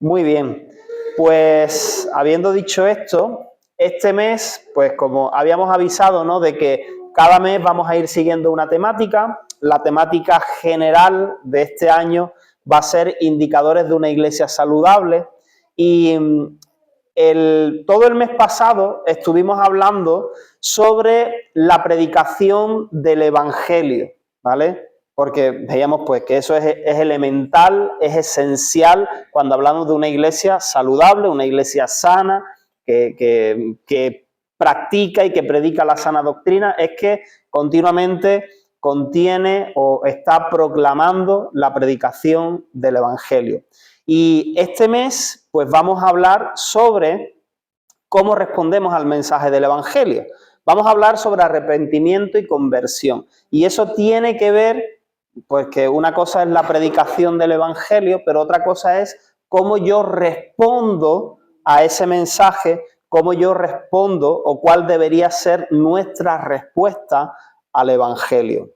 Muy bien, pues habiendo dicho esto, este mes, pues como habíamos avisado, ¿no?, de que cada mes vamos a ir siguiendo una temática. La temática general de este año va a ser indicadores de una iglesia saludable y todo el mes pasado estuvimos hablando sobre la predicación del Evangelio, ¿vale? Porque veíamos pues que eso es elemental, es esencial cuando hablamos de una iglesia saludable, una iglesia sana, que practica y que predica la sana doctrina, es que continuamente contiene o está proclamando la predicación del Evangelio. Y este mes, pues vamos a hablar sobre cómo respondemos al mensaje del Evangelio. Vamos a hablar sobre arrepentimiento y conversión. Y eso tiene que ver, pues que una cosa es la predicación del Evangelio, pero otra cosa es cómo yo respondo a ese mensaje, cómo yo respondo o cuál debería ser nuestra respuesta al Evangelio.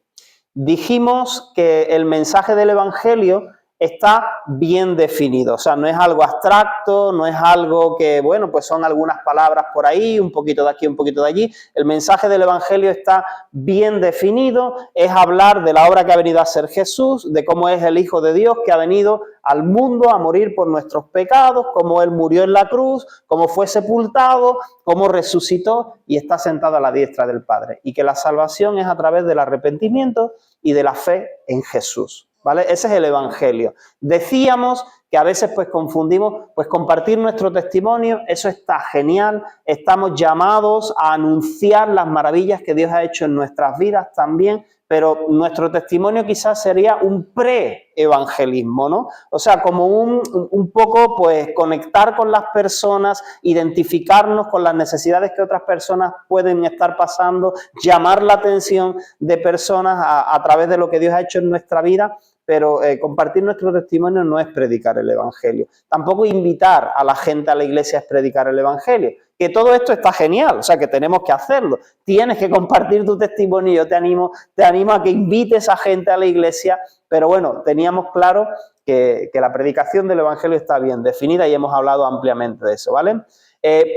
Dijimos que el mensaje del Evangelio está bien definido, o sea, no es algo abstracto, no es algo que, bueno, pues son algunas palabras por ahí, un poquito de aquí, un poquito de allí. El mensaje del Evangelio está bien definido, es hablar de la obra que ha venido a hacer Jesús, de cómo es el Hijo de Dios que ha venido al mundo a morir por nuestros pecados, cómo Él murió en la cruz, cómo fue sepultado, cómo resucitó y está sentado a la diestra del Padre. Y que la salvación es a través del arrepentimiento y de la fe en Jesús, ¿vale? Ese es el Evangelio. Decíamos que a veces pues confundimos, pues compartir nuestro testimonio, eso está genial, estamos llamados a anunciar las maravillas que Dios ha hecho en nuestras vidas también, pero nuestro testimonio quizás sería un pre-evangelismo, ¿no? O sea, como un poco, pues, conectar con las personas, identificarnos con las necesidades que otras personas pueden estar pasando, llamar la atención de personas a través de lo que Dios ha hecho en nuestra vida, pero compartir nuestro testimonio no es predicar el Evangelio. Tampoco invitar a la gente a la iglesia es predicar el Evangelio. Que todo esto está genial, o sea, que tenemos que hacerlo. Tienes que compartir tu testimonio. Yo te animo a que invites a gente a la iglesia, pero bueno, teníamos claro que la predicación del Evangelio está bien definida y hemos hablado ampliamente de eso, ¿vale?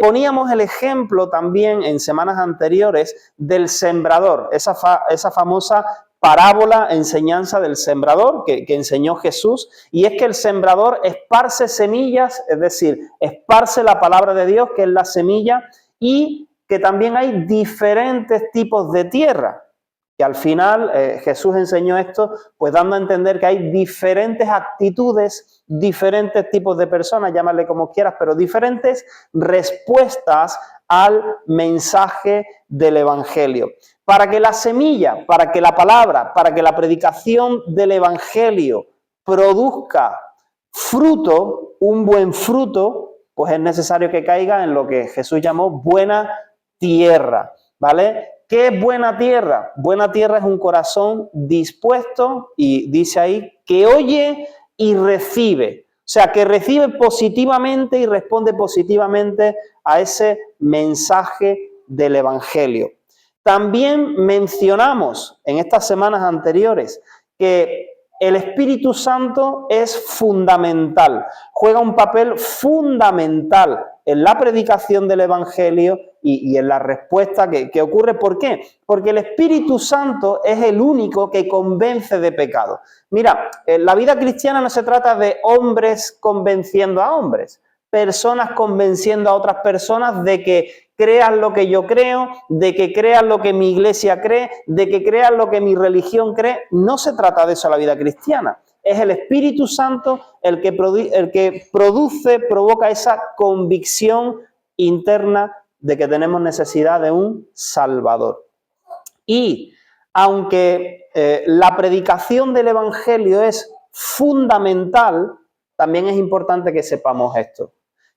Poníamos el ejemplo también en semanas anteriores del sembrador, esa famosa parábola, enseñanza del sembrador que enseñó Jesús, y es que el sembrador esparce semillas, es decir, esparce la palabra de Dios, que es la semilla, y que también hay diferentes tipos de tierra, que al final Jesús enseñó esto, pues dando a entender que hay diferentes actitudes, diferentes tipos de personas, llámale como quieras, pero diferentes respuestas al mensaje del Evangelio. Para que la semilla, para que la palabra, para que la predicación del Evangelio produzca fruto, un buen fruto, pues es necesario que caiga en lo que Jesús llamó buena tierra, ¿vale? ¿Qué es buena tierra? Buena tierra es un corazón dispuesto, y dice ahí, que oye y recibe. O sea, que recibe positivamente y responde positivamente a ese mensaje del Evangelio. También mencionamos en estas semanas anteriores que el Espíritu Santo es fundamental, juega un papel fundamental en la predicación del Evangelio y en la respuesta que ocurre. ¿Por qué? Porque el Espíritu Santo es el único que convence de pecado. Mira, la vida cristiana no se trata de hombres convenciendo a hombres, personas convenciendo a otras personas de que crean lo que yo creo, de que crean lo que mi iglesia cree, de que crean lo que mi religión cree. No se trata de eso la vida cristiana. Es el Espíritu Santo el que provoca esa convicción interna de que tenemos necesidad de un Salvador. Y aunque la predicación del Evangelio es fundamental, también es importante que sepamos esto,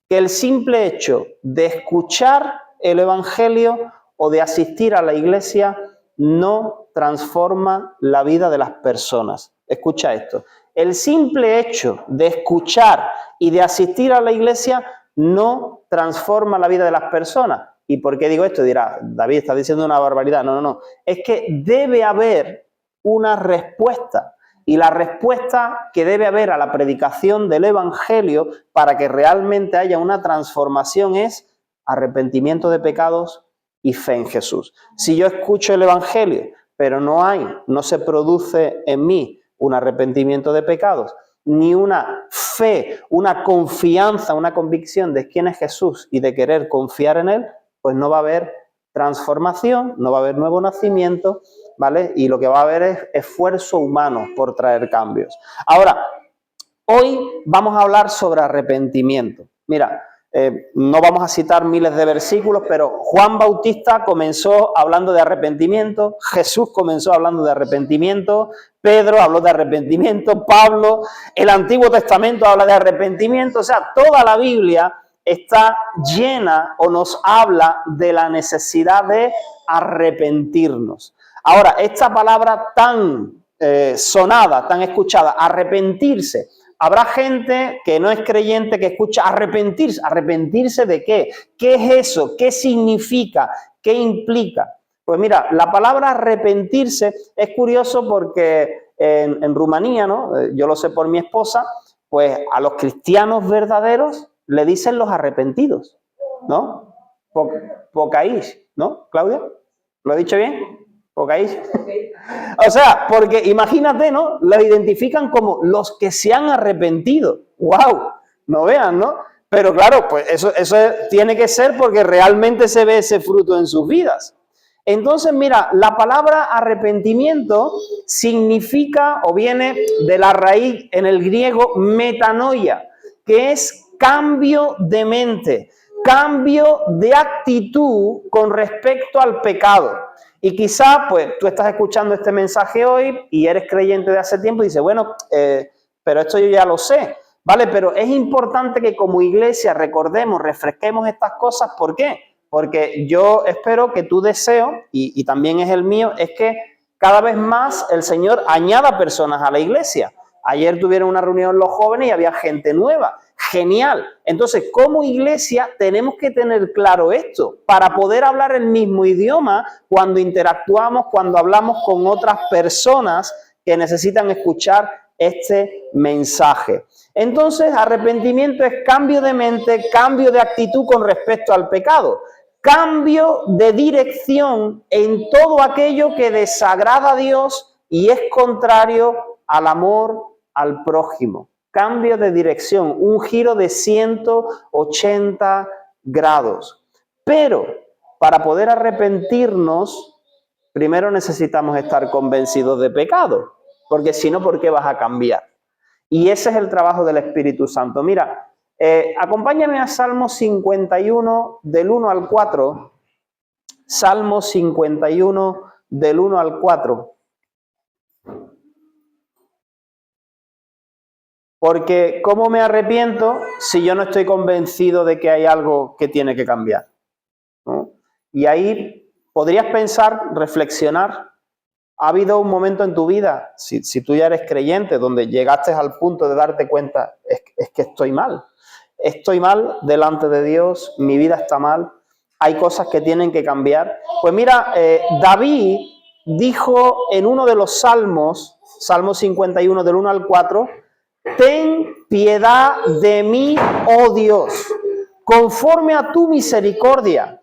que el simple hecho de escuchar el Evangelio o de asistir a la iglesia no transforma la vida de las personas. Escucha esto. El simple hecho de escuchar y de asistir a la iglesia no transforma la vida de las personas. ¿Y por qué digo esto? Dirá, David, estás diciendo una barbaridad. No. Es que debe haber una respuesta. Y la respuesta que debe haber a la predicación del Evangelio para que realmente haya una transformación es arrepentimiento de pecados y fe en Jesús. Si yo escucho el Evangelio, pero no se produce en mí un arrepentimiento de pecados, ni una fe, una confianza, una convicción de quién es Jesús y de querer confiar en Él, pues no va a haber transformación, no va a haber nuevo nacimiento, ¿vale? Y lo que va a haber es esfuerzo humano por traer cambios. Ahora, hoy vamos a hablar sobre arrepentimiento. Mira, no vamos a citar miles de versículos, pero Juan Bautista comenzó hablando de arrepentimiento, Jesús comenzó hablando de arrepentimiento, Pedro habló de arrepentimiento, Pablo, el Antiguo Testamento habla de arrepentimiento, o sea, toda la Biblia está llena o nos habla de la necesidad de arrepentirnos. Ahora, esta palabra tan sonada, tan escuchada, arrepentirse, habrá gente que no es creyente que escucha arrepentirse. ¿Arrepentirse de qué? ¿Qué es eso? ¿Qué significa? ¿Qué implica? Pues mira, la palabra arrepentirse es curioso porque en Rumanía, ¿no? Yo lo sé por mi esposa, pues a los cristianos verdaderos le dicen los arrepentidos, ¿no? Pocaís, ¿no, Claudia? ¿Lo he dicho bien? ¿Pocaís? O sea, porque imagínate, ¿no? Los identifican como los que se han arrepentido. ¡Wow! No vean, ¿no? Pero claro, pues eso tiene que ser porque realmente se ve ese fruto en sus vidas. Entonces, mira, la palabra arrepentimiento significa o viene de la raíz en el griego metanoia, que es cambio de mente, cambio de actitud con respecto al pecado. Y quizá, pues, tú estás escuchando este mensaje hoy y eres creyente de hace tiempo y dices, bueno, pero esto yo ya lo sé, ¿vale? Pero es importante que como iglesia recordemos, refresquemos estas cosas. ¿Por qué? Porque yo espero que tu deseo, y también es el mío, es que cada vez más el Señor añada personas a la iglesia. Ayer tuvieron una reunión los jóvenes y había gente nueva. Genial. Entonces, como iglesia tenemos que tener claro esto para poder hablar el mismo idioma cuando interactuamos, cuando hablamos con otras personas que necesitan escuchar este mensaje. Entonces, arrepentimiento es cambio de mente, cambio de actitud con respecto al pecado, cambio de dirección en todo aquello que desagrada a Dios y es contrario al amor al prójimo. Cambio de dirección, un giro de 180 grados. Pero para poder arrepentirnos, primero necesitamos estar convencidos de pecado, porque si no, ¿por qué vas a cambiar? Y ese es el trabajo del Espíritu Santo. Mira, acompáñame a Salmo 51 del 1 al 4. Salmo 51 del 1 al 4. Porque ¿cómo me arrepiento si yo no estoy convencido de que hay algo que tiene que cambiar? ¿No? Y ahí podrías pensar, reflexionar. ¿Ha habido un momento en tu vida, si tú ya eres creyente, donde llegaste al punto de darte cuenta, es que estoy mal? Estoy mal delante de Dios, mi vida está mal, hay cosas que tienen que cambiar. Pues mira, David dijo en uno de los salmos, Salmo 51 del 1 al 4, ten piedad de mí, oh Dios, conforme a tu misericordia,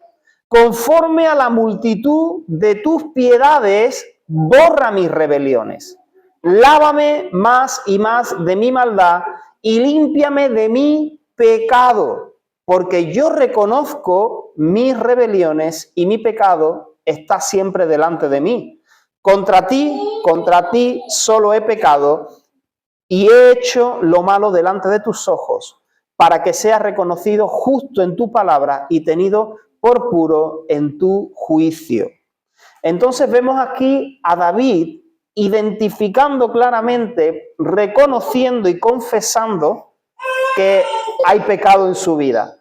conforme a la multitud de tus piedades, borra mis rebeliones. Lávame más y más de mi maldad y límpiame de mi pecado, porque yo reconozco mis rebeliones y mi pecado está siempre delante de mí. Contra ti solo he pecado y he hecho lo malo delante de tus ojos, para que seas reconocido justo en tu palabra y tenido por puro en tu juicio. Entonces vemos aquí a David identificando claramente, reconociendo y confesando que hay pecado en su vida,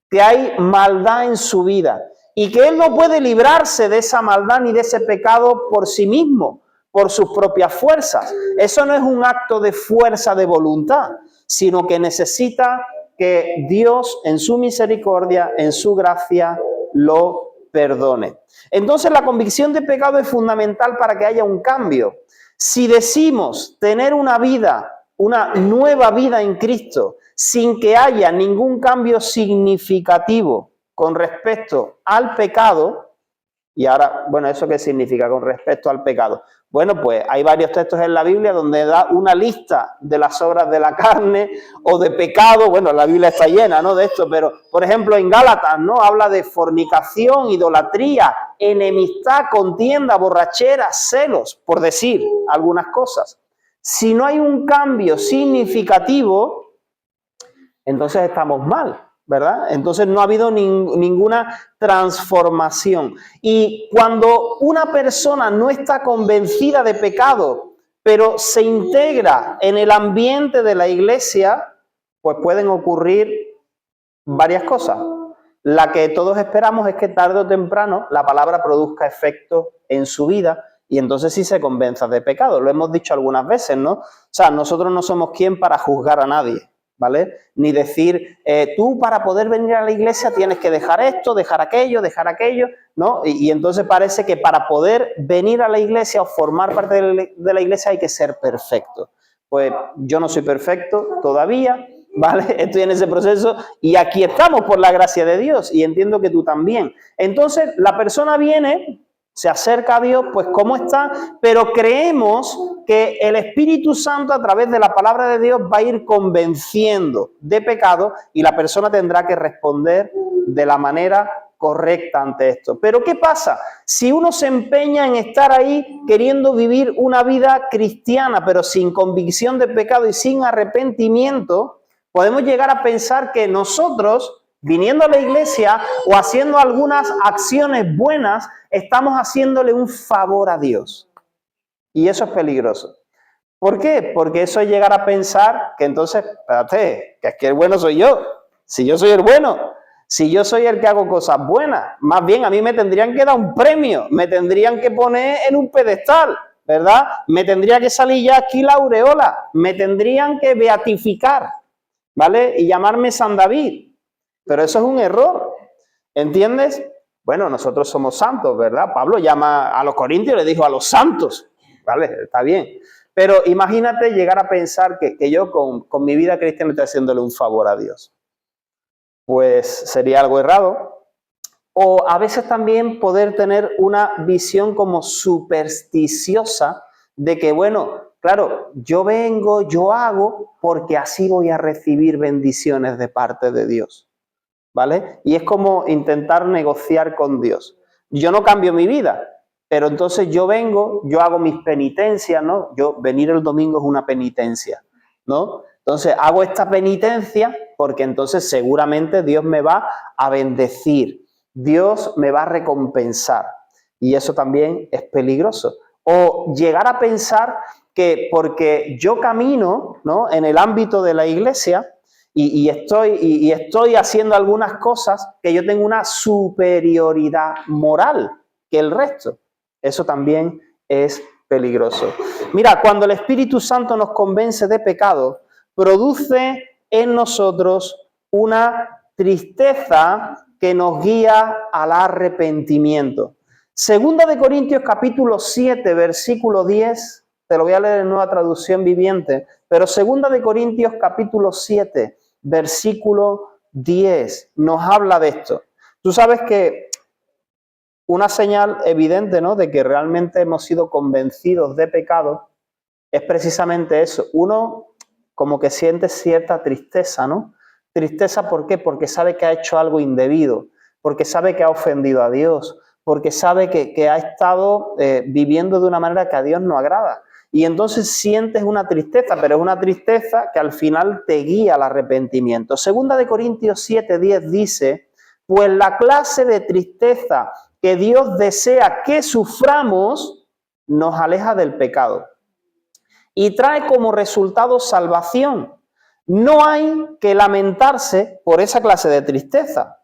que hay maldad en su vida y que él no puede librarse de esa maldad ni de ese pecado por sí mismo, por sus propias fuerzas. Eso no es un acto de fuerza de voluntad, sino que necesita que Dios en su misericordia, en su gracia, lo perdone. Entonces la convicción de pecado es fundamental para que haya un cambio. Si decimos tener una vida, una nueva vida en Cristo, sin que haya ningún cambio significativo con respecto al pecado, y ahora, bueno, ¿eso qué significa con respecto al pecado? Bueno, pues hay varios textos en la Biblia donde da una lista de las obras de la carne o de pecado. Bueno, la Biblia está llena, ¿no?, de esto, pero, por ejemplo, en Gálatas, ¿no?, habla de fornicación, idolatría, enemistad, contienda, borrachera, celos, por decir algunas cosas. Si no hay un cambio significativo, entonces estamos mal, ¿verdad? Entonces no ha habido ninguna transformación. Y cuando una persona no está convencida de pecado, pero se integra en el ambiente de la iglesia, pues pueden ocurrir varias cosas. La que todos esperamos es que tarde o temprano la palabra produzca efecto en su vida y entonces sí se convenza de pecado. Lo hemos dicho algunas veces, ¿no? O sea, nosotros no somos quien para juzgar a nadie, ¿vale? Ni decir, tú para poder venir a la iglesia tienes que dejar esto, dejar aquello, ¿no? Y entonces parece que para poder venir a la iglesia o formar parte de la iglesia hay que ser perfecto. Pues yo no soy perfecto todavía, ¿vale? Estoy en ese proceso y aquí estamos por la gracia de Dios y entiendo que tú también. Entonces la persona viene, se acerca a Dios, pues ¿cómo está? Pero creemos que el Espíritu Santo a través de la palabra de Dios va a ir convenciendo de pecado y la persona tendrá que responder de la manera correcta ante esto. Pero ¿qué pasa? Si uno se empeña en estar ahí queriendo vivir una vida cristiana, pero sin convicción de pecado y sin arrepentimiento, podemos llegar a pensar que nosotros, viniendo a la iglesia o haciendo algunas acciones buenas, estamos haciéndole un favor a Dios. Y eso es peligroso. ¿Por qué? Porque eso es llegar a pensar que entonces, espérate, que es que el bueno soy yo. Si yo soy el bueno, si yo soy el que hago cosas buenas, más bien a mí me tendrían que dar un premio, me tendrían que poner en un pedestal, ¿verdad? Me tendría que salir ya aquí la aureola, me tendrían que beatificar, ¿vale? Y llamarme San David. Pero eso es un error, ¿entiendes? Bueno, nosotros somos santos, ¿verdad? Pablo llama a los corintios y le dijo a los santos, ¿vale? Está bien. Pero imagínate llegar a pensar que yo con mi vida cristiana estoy haciéndole un favor a Dios. Pues sería algo errado. O a veces también poder tener una visión como supersticiosa de que, bueno, claro, yo vengo, yo hago, porque así voy a recibir bendiciones de parte de Dios, ¿vale? Y es como intentar negociar con Dios. Yo no cambio mi vida, pero entonces yo vengo, yo hago mis penitencias, ¿no? Venir el domingo es una penitencia, ¿no? Entonces hago esta penitencia porque entonces seguramente Dios me va a bendecir, Dios me va a recompensar y eso también es peligroso. O llegar a pensar que porque yo camino, ¿no?, en el ámbito de la iglesia y estoy haciendo algunas cosas, que yo tengo una superioridad moral que el resto. Eso también es peligroso. Mira, cuando el Espíritu Santo nos convence de pecado, produce en nosotros una tristeza que nos guía al arrepentimiento. Segunda de Corintios capítulo 7, versículo 10, te lo voy a leer en Nueva Traducción Viviente, pero Segunda de Corintios capítulo 7, versículo 10, nos habla de esto. Tú sabes que una señal evidente, ¿no?, de que realmente hemos sido convencidos de pecado es precisamente eso. Uno como que siente cierta tristeza, ¿no? Tristeza, ¿por qué? Porque sabe que ha hecho algo indebido, porque sabe que ha ofendido a Dios, porque sabe que ha estado viviendo de una manera que a Dios no agrada. Y entonces sientes una tristeza, pero es una tristeza que al final te guía al arrepentimiento. Segunda de Corintios 7:10 dice, pues la clase de tristeza que Dios desea que suframos nos aleja del pecado y trae como resultado salvación. No hay que lamentarse por esa clase de tristeza.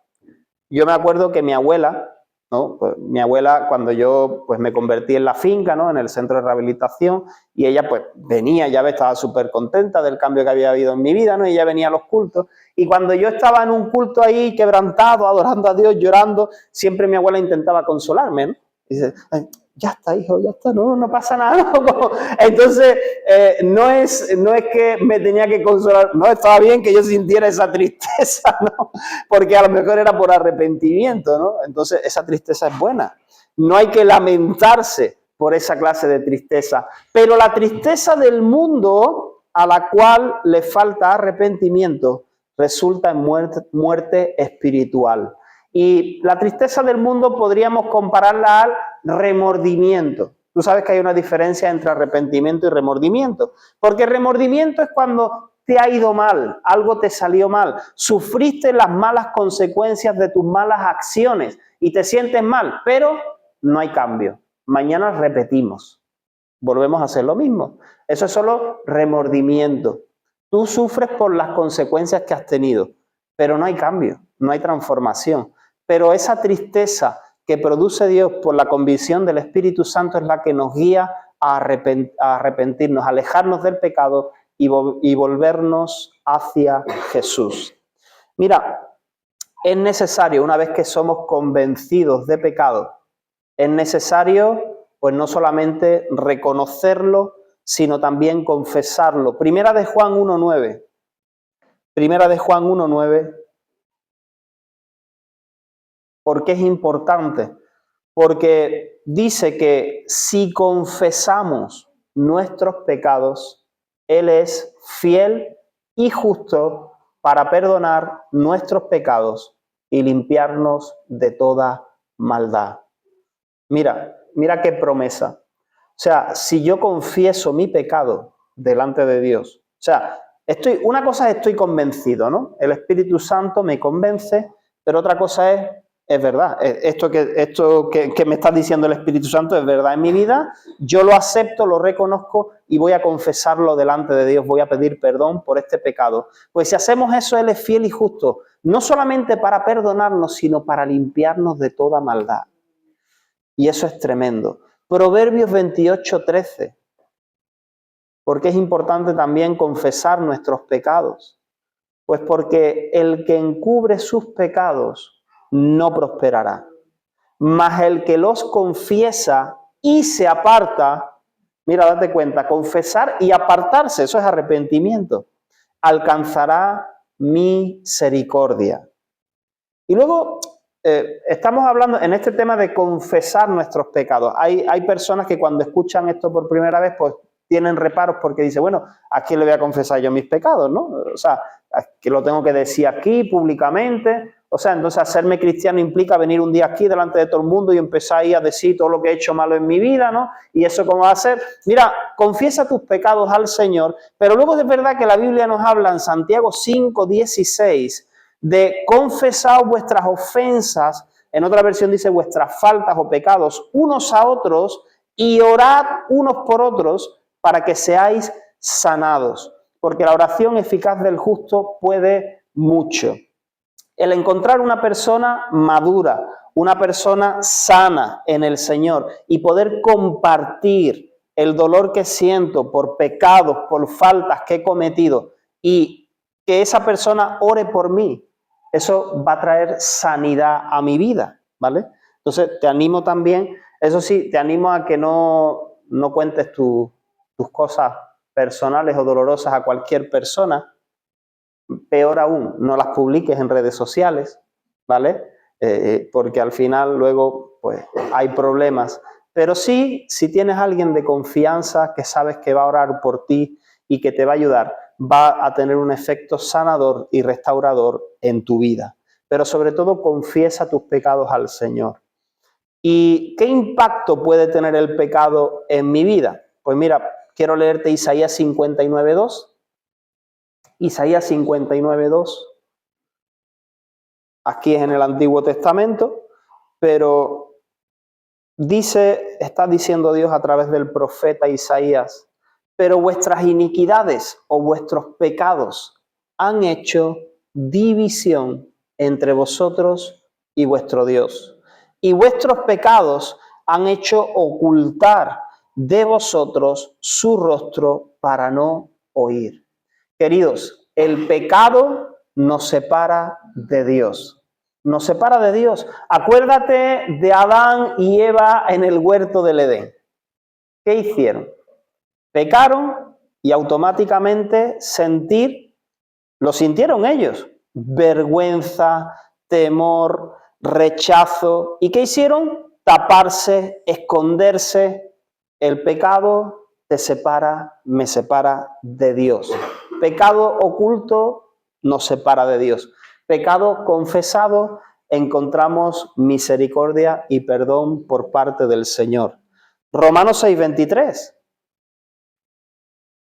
Yo me acuerdo que mi abuela, ¿no?, pues, mi abuela cuando yo pues me convertí en la finca, ¿no?, en el centro de rehabilitación, y ella pues venía, ya estaba súper contenta del cambio que había habido en mi vida, ¿no?, y ella venía a los cultos, y cuando yo estaba en un culto ahí quebrantado, adorando a Dios, llorando, siempre mi abuela intentaba consolarme, ¿no? Dice, ya está, hijo, ya está, no pasa nada. ¿No? Entonces, no es que me tenía que consolar, no, estaba bien que yo sintiera esa tristeza, ¿no? Porque a lo mejor era por arrepentimiento, ¿no? Entonces, esa tristeza es buena. No hay que lamentarse por esa clase de tristeza. Pero la tristeza del mundo, a la cual le falta arrepentimiento, resulta en muerte espiritual. Y la tristeza del mundo podríamos compararla al remordimiento. Tú sabes que hay una diferencia entre arrepentimiento y remordimiento, porque remordimiento es cuando te ha ido mal, algo te salió mal, sufriste las malas consecuencias de tus malas acciones y te sientes mal, pero no hay cambio. Mañana repetimos, volvemos a hacer lo mismo. Eso es solo remordimiento. Tú sufres por las consecuencias que has tenido, pero no hay cambio, no hay transformación. Pero esa tristeza que produce Dios por la convicción del Espíritu Santo es la que nos guía a arrepentirnos, a alejarnos del pecado y volvernos hacia Jesús. Mira, es necesario, una vez que somos convencidos de pecado, es necesario, pues no solamente reconocerlo, sino también confesarlo. Primera de Juan 1:9. Primera de Juan 1:9. ¿Por qué es importante? Porque dice que si confesamos nuestros pecados, Él es fiel y justo para perdonar nuestros pecados y limpiarnos de toda maldad. Mira qué promesa. O sea, si yo confieso mi pecado delante de Dios, o sea, una cosa es estoy convencido, ¿no? El Espíritu Santo me convence, pero otra cosa es verdad, esto que me está diciendo el Espíritu Santo es verdad en mi vida, yo lo acepto, lo reconozco y voy a confesarlo delante de Dios, voy a pedir perdón por este pecado. Pues si hacemos eso, Él es fiel y justo, no solamente para perdonarnos, sino para limpiarnos de toda maldad. Y eso es tremendo. Proverbios 28:13. ¿Por qué es importante también confesar nuestros pecados? Pues porque el que encubre sus pecados no prosperará. Mas el que los confiesa y se aparta, mira, date cuenta, confesar y apartarse, eso es arrepentimiento, alcanzará misericordia. Y luego estamos hablando en este tema de confesar nuestros pecados. Hay personas que cuando escuchan esto por primera vez, pues tienen reparos porque dicen, bueno, ¿a quién le voy a confesar yo mis pecados, no? O sea, que lo tengo que decir aquí públicamente. O sea, entonces hacerme cristiano implica venir un día aquí delante de todo el mundo y empezar ahí a decir todo lo que he hecho malo en mi vida, ¿no? Y eso cómo va a ser. Mira, confiesa tus pecados al Señor, pero luego es verdad que la Biblia nos habla en Santiago 5:16 de confesar vuestras ofensas, en otra versión dice vuestras faltas o pecados unos a otros y orad unos por otros para que seáis sanados, porque la oración eficaz del justo puede mucho. El encontrar una persona madura, una persona sana en el Señor y poder compartir el dolor que siento por pecados, por faltas que he cometido y que esa persona ore por mí, eso va a traer sanidad a mi vida, ¿vale? Entonces te animo también, eso sí, te animo a que no cuentes tus cosas personales o dolorosas a cualquier persona. Peor aún, no las publiques en redes sociales, ¿vale? Porque al final luego pues hay problemas. Pero sí, si tienes a alguien de confianza que sabes que va a orar por ti y que te va a ayudar, va a tener un efecto sanador y restaurador en tu vida. Pero sobre todo confiesa tus pecados al Señor. ¿Y qué impacto puede tener el pecado en mi vida? Pues mira, quiero leerte Isaías 59:2. Isaías 59:2. Aquí es en el Antiguo Testamento, pero está diciendo Dios a través del profeta Isaías, pero vuestras iniquidades o vuestros pecados han hecho división entre vosotros y vuestro Dios. Y vuestros pecados han hecho ocultar de vosotros su rostro para no oír. Queridos, el pecado nos separa de Dios. nos separa de Dios. Acuérdate de Adán y Eva en el huerto del Edén. ¿Qué hicieron? Pecaron y automáticamente lo sintieron ellos. Vergüenza, temor, rechazo. ¿Y qué hicieron? Taparse, esconderse. El pecado te separa, me separa de Dios. Pecado oculto nos separa de Dios. Pecado confesado, encontramos misericordia y perdón por parte del Señor. Romanos 6:23.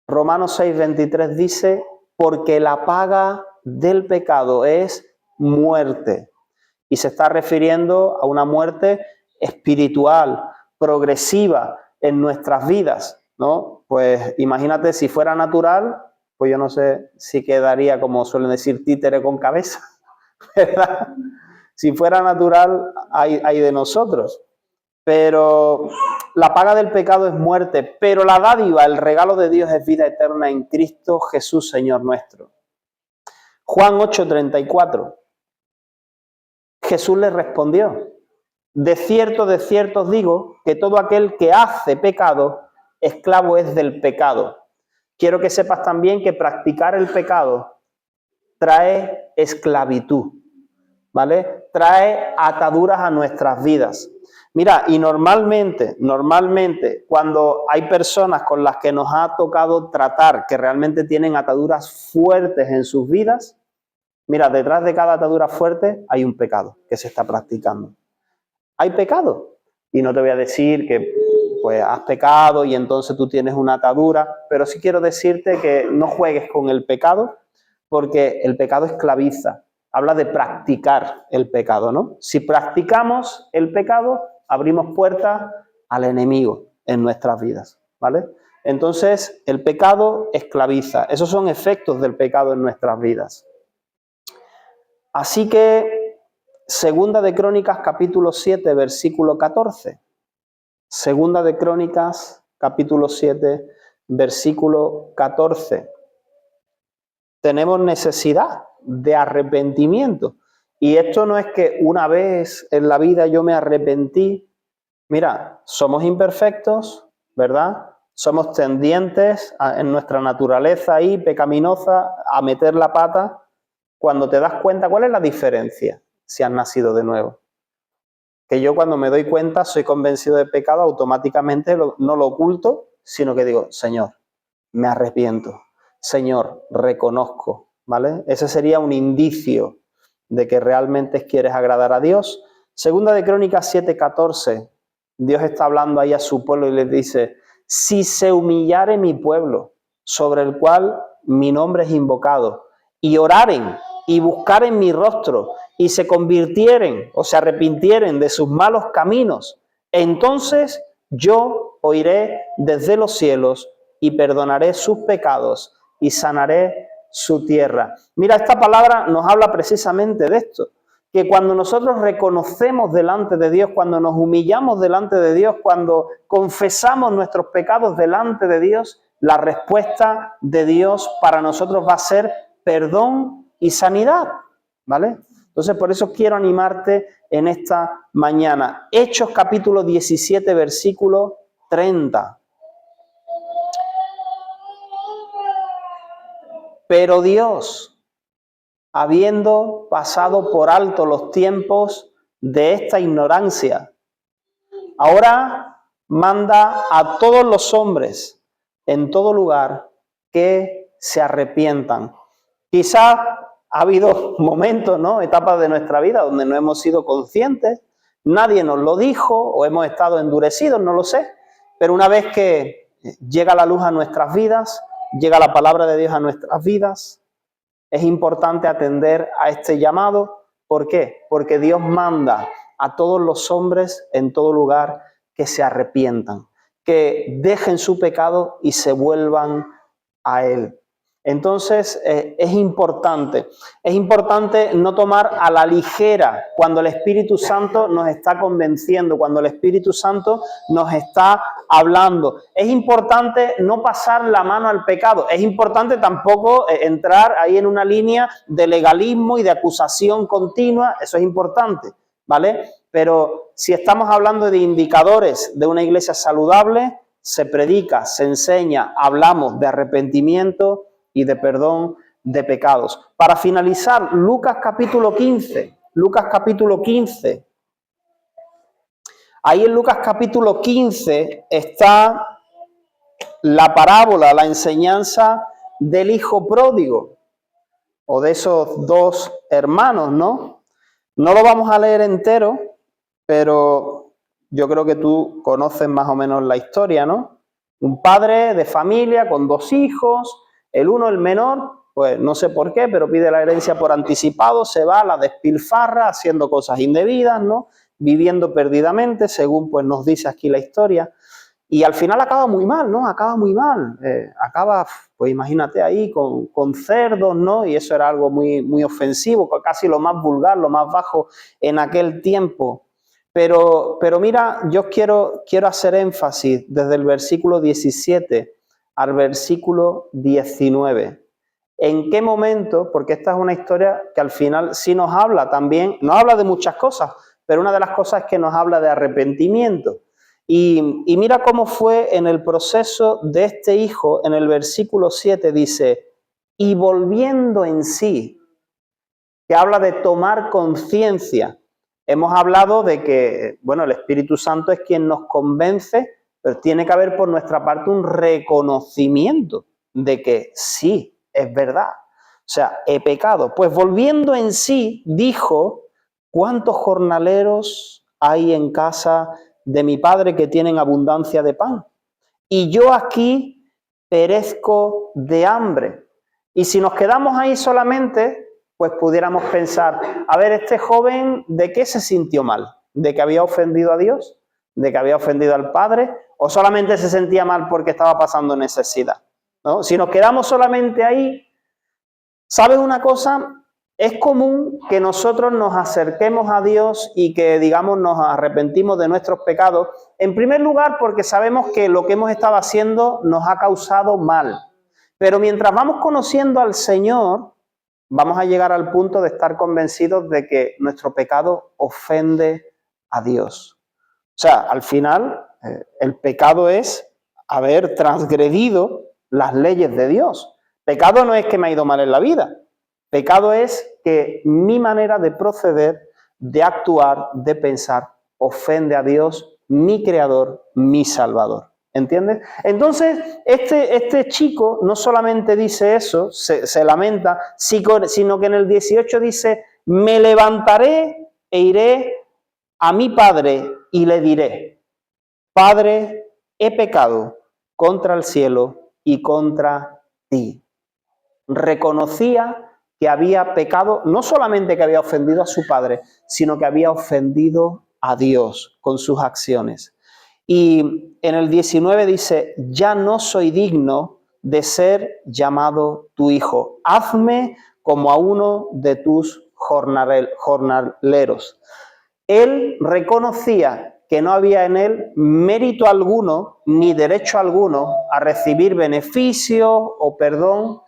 Romanos 6:23 dice, porque la paga del pecado es muerte. Y se está refiriendo a una muerte espiritual, progresiva en nuestras vidas, ¿no? Pues imagínate si fuera natural, pues yo no sé si quedaría, como suelen decir, títere con cabeza, ¿verdad? Si fuera natural, hay de nosotros. Pero la paga del pecado es muerte, pero la dádiva, el regalo de Dios es vida eterna en Cristo Jesús, Señor nuestro. Juan 8:34. Jesús le respondió, de cierto os digo, que todo aquel que hace pecado, esclavo es del pecado. Quiero que sepas también que practicar el pecado trae esclavitud, ¿vale? Trae ataduras a nuestras vidas. Mira, y normalmente, cuando hay personas con las que nos ha tocado tratar, que realmente tienen ataduras fuertes en sus vidas, mira, detrás de cada atadura fuerte hay un pecado que se está practicando. Hay pecado. Y no te voy a decir que pues has pecado y entonces tú tienes una atadura, pero sí quiero decirte que no juegues con el pecado, porque el pecado esclaviza. Habla de practicar el pecado, ¿no? Si practicamos el pecado, abrimos puertas al enemigo en nuestras vidas, ¿vale? Entonces, el pecado esclaviza. Esos son efectos del pecado en nuestras vidas. Así que, Segunda de Crónicas, capítulo 7, versículo 14. Segunda de Crónicas, capítulo 7, versículo 14. Tenemos necesidad de arrepentimiento. Y esto no es que una vez en la vida yo me arrepentí. Mira, somos imperfectos, ¿verdad? Somos tendientes en nuestra naturaleza ahí, pecaminosa, a meter la pata. Cuando te das cuenta, ¿cuál es la diferencia si has nacido de nuevo? Que yo cuando me doy cuenta, soy convencido de pecado, automáticamente no lo oculto, sino que digo, Señor, me arrepiento. Señor, reconozco, ¿vale? Ese sería un indicio de que realmente quieres agradar a Dios. Segunda de Crónicas 7:14, Dios está hablando ahí a su pueblo y les dice, si se humillare mi pueblo, sobre el cual mi nombre es invocado, y oraren y buscaren mi rostro, y se convirtieren o se arrepintieren de sus malos caminos, entonces yo oiré desde los cielos y perdonaré sus pecados y sanaré su tierra. Mira, esta palabra nos habla precisamente de esto, que cuando nosotros reconocemos delante de Dios, cuando nos humillamos delante de Dios, cuando confesamos nuestros pecados delante de Dios, la respuesta de Dios para nosotros va a ser perdón y sanidad, ¿vale? Entonces, por eso quiero animarte en esta mañana. Hechos capítulo 17, versículo 30. Pero Dios, habiendo pasado por alto los tiempos de esta ignorancia, ahora manda a todos los hombres en todo lugar que se arrepientan. Quizás ha habido momentos, ¿no? Etapas de nuestra vida donde no hemos sido conscientes, nadie nos lo dijo o hemos estado endurecidos, no lo sé, pero una vez que llega la luz a nuestras vidas, llega la palabra de Dios a nuestras vidas, es importante atender a este llamado. ¿Por qué? Porque Dios manda a todos los hombres en todo lugar que se arrepientan, que dejen su pecado y se vuelvan a Él. Entonces, es importante no tomar a la ligera cuando el Espíritu Santo nos está convenciendo, cuando el Espíritu Santo nos está hablando. Es importante no pasar la mano al pecado. Es importante tampoco entrar ahí en una línea de legalismo y de acusación continua. Eso es importante, ¿vale? Pero si estamos hablando de indicadores de una iglesia saludable, se predica, se enseña, hablamos de arrepentimiento y de perdón de pecados. Para finalizar, Lucas capítulo 15. Lucas capítulo 15. Ahí en Lucas capítulo 15 está la parábola, la enseñanza del hijo pródigo, o de esos dos hermanos, ¿no? No lo vamos a leer entero, pero yo creo que tú conoces más o menos la historia, ¿no? Un padre de familia con dos hijos, el uno, el menor, pues no sé por qué, pero pide la herencia por anticipado, se va, la despilfarra, haciendo cosas indebidas, ¿no? Viviendo perdidamente, según pues nos dice aquí la historia. Y al final acaba muy mal, ¿no? Acaba muy mal. Acaba, pues imagínate ahí, con cerdos, ¿no? Y eso era algo muy, muy ofensivo, casi lo más vulgar, lo más bajo en aquel tiempo. Pero mira, yo quiero hacer énfasis desde el versículo 17 al versículo 19. ¿En qué momento? Porque esta es una historia que al final sí nos habla también, nos habla de muchas cosas, pero una de las cosas es que nos habla de arrepentimiento. Y mira cómo fue en el proceso de este hijo, en el versículo 7 dice, y volviendo en sí, que habla de tomar conciencia. Hemos hablado de que, bueno, el Espíritu Santo es quien nos convence, pero tiene que haber por nuestra parte un reconocimiento de que sí, es verdad. O sea, he pecado. Pues volviendo en sí, dijo, ¿cuántos jornaleros hay en casa de mi padre que tienen abundancia de pan? Y yo aquí perezco de hambre. Y si nos quedamos ahí solamente, pues pudiéramos pensar, a ver, este joven, ¿de qué se sintió mal? ¿De que había ofendido a Dios? ¿De que había ofendido al Padre? ¿O solamente se sentía mal porque estaba pasando necesidad? ¿No? Si nos quedamos solamente ahí, ¿sabes una cosa? Es común que nosotros nos acerquemos a Dios y que, digamos, nos arrepentimos de nuestros pecados, en primer lugar porque sabemos que lo que hemos estado haciendo nos ha causado mal. Pero mientras vamos conociendo al Señor, vamos a llegar al punto de estar convencidos de que nuestro pecado ofende a Dios. O sea, al final, el pecado es haber transgredido las leyes de Dios. Pecado no es que me ha ido mal en la vida. Pecado es que mi manera de proceder, de actuar, de pensar, ofende a Dios, mi Creador, mi Salvador. ¿Entiendes? Entonces, este chico no solamente dice eso, se lamenta, sino que en el 18 dice, me levantaré e iré a mi padre y le diré, Padre, he pecado contra el cielo y contra ti. Reconocía que había pecado, no solamente que había ofendido a su padre, sino que había ofendido a Dios con sus acciones. Y en el 19 dice, ya no soy digno de ser llamado tu hijo. Hazme como a uno de tus jornaleros. Él reconocía que no había en él mérito alguno ni derecho alguno a recibir beneficio o perdón,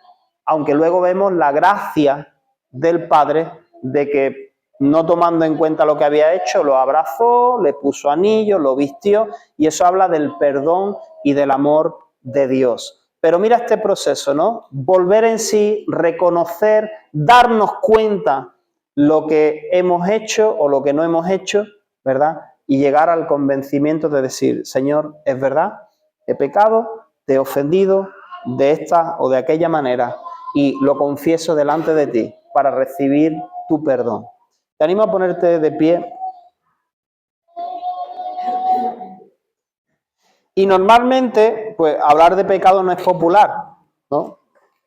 aunque luego vemos la gracia del Padre de que, no tomando en cuenta lo que había hecho, lo abrazó, le puso anillo, lo vistió, y eso habla del perdón y del amor de Dios. Pero mira este proceso, ¿no? Volver en sí, reconocer, darnos cuenta lo que hemos hecho o lo que no hemos hecho, ¿verdad? Y llegar al convencimiento de decir, Señor, es verdad, he pecado, te he ofendido de esta o de aquella manera y lo confieso delante de ti para recibir tu perdón. Te animo a ponerte de pie. Y normalmente, pues hablar de pecado no es popular, ¿no? O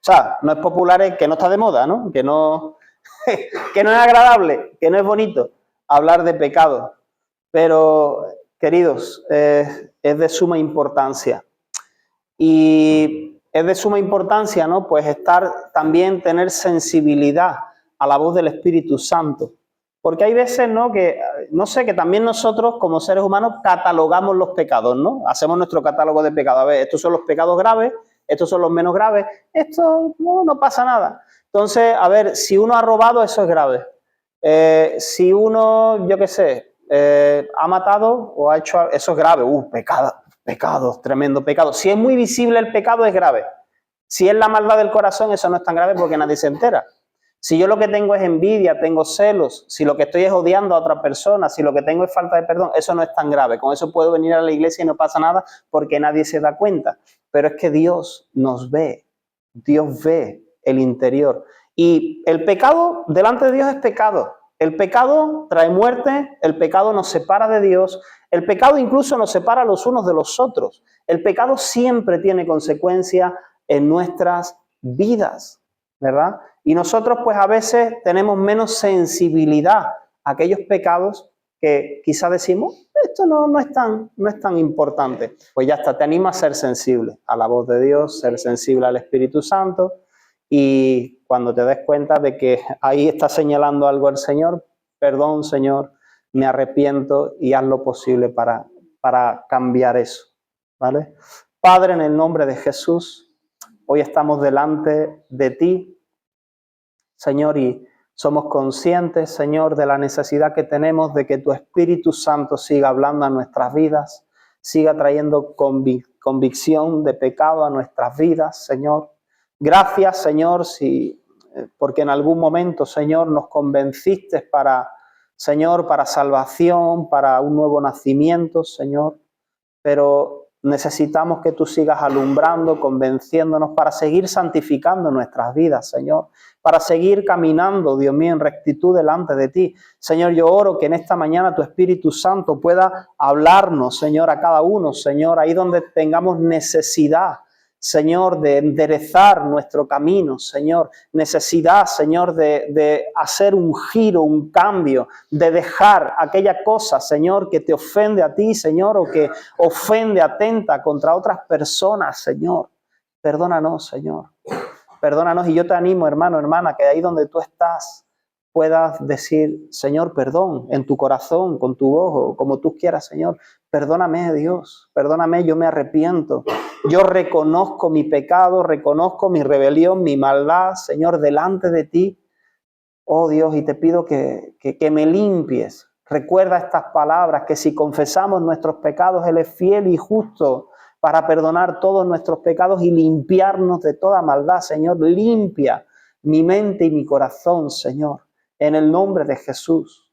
sea, no es popular, es que no está de moda, ¿no? Que no es agradable, que no es bonito hablar de pecado. Pero, queridos, es de suma importancia. Y es de suma importancia, ¿no? Pues también tener sensibilidad a la voz del Espíritu Santo. Porque hay veces, ¿no? Que, no sé, que también nosotros como seres humanos catalogamos los pecados, ¿no? Hacemos nuestro catálogo de pecados. A ver, estos son los pecados graves, estos son los menos graves, esto no pasa nada. Entonces, a ver, si uno ha robado, eso es grave. Si uno, yo qué sé, ha matado o ha hecho, eso es grave. Pecados, tremendo pecado. Si es muy visible el pecado, es grave. Si es la maldad del corazón, eso no es tan grave porque nadie se entera. Si yo lo que tengo es envidia, tengo celos, si lo que estoy es odiando a otra persona, si lo que tengo es falta de perdón, eso no es tan grave. Con eso puedo venir a la iglesia y no pasa nada porque nadie se da cuenta. Pero es que Dios nos ve, Dios ve el interior. Y el pecado delante de Dios es pecado. El pecado trae muerte, el pecado nos separa de Dios, el pecado incluso nos separa los unos de los otros. El pecado siempre tiene consecuencias en nuestras vidas, ¿verdad? Y nosotros pues a veces tenemos menos sensibilidad a aquellos pecados que quizás decimos, esto no es tan importante. Pues ya está, te anima a ser sensible a la voz de Dios, ser sensible al Espíritu Santo, y cuando te des cuenta de que ahí está señalando algo el Señor, perdón, Señor, me arrepiento y haz lo posible para cambiar eso, ¿vale? Padre, en el nombre de Jesús, hoy estamos delante de ti, Señor, y somos conscientes, Señor, de la necesidad que tenemos de que tu Espíritu Santo siga hablando a nuestras vidas, siga trayendo convicción de pecado a nuestras vidas, Señor. Gracias, Señor, porque en algún momento, Señor, nos convenciste Señor, para salvación, para un nuevo nacimiento, Señor. Pero necesitamos que tú sigas alumbrando, convenciéndonos para seguir santificando nuestras vidas, Señor, para seguir caminando, Dios mío, en rectitud delante de ti. Señor, yo oro que en esta mañana tu Espíritu Santo pueda hablarnos, Señor, a cada uno, Señor, ahí donde tengamos necesidad, Señor, de enderezar nuestro camino, Señor, necesidad, Señor, de hacer un giro, un cambio, de dejar aquella cosa, Señor, que te ofende a ti, Señor, o que ofende, atenta contra otras personas, Señor. Perdónanos, Señor. Perdónanos, y yo te animo, hermano, hermana, que ahí donde tú estás puedas decir, Señor, perdón, en tu corazón, con tu ojo, como tú quieras, Señor. Perdóname, Dios, perdóname, yo me arrepiento. Yo reconozco mi pecado, reconozco mi rebelión, mi maldad, Señor, delante de ti. Oh Dios, y te pido que me limpies. Recuerda estas palabras, que si confesamos nuestros pecados, Él es fiel y justo para perdonar todos nuestros pecados y limpiarnos de toda maldad, Señor. Limpia mi mente y mi corazón, Señor, en el nombre de Jesús.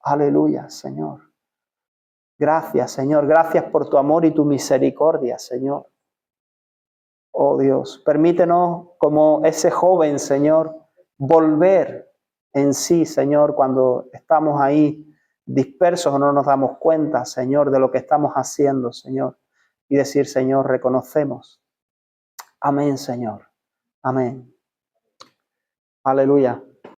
Aleluya, Señor. Gracias, Señor. Gracias por tu amor y tu misericordia, Señor. Oh Dios, permítenos, como ese joven, Señor, volver en sí, Señor, cuando estamos ahí dispersos o no nos damos cuenta, Señor, de lo que estamos haciendo, Señor. Y decir, Señor, reconocemos. Amén, Señor. Amén. Aleluya.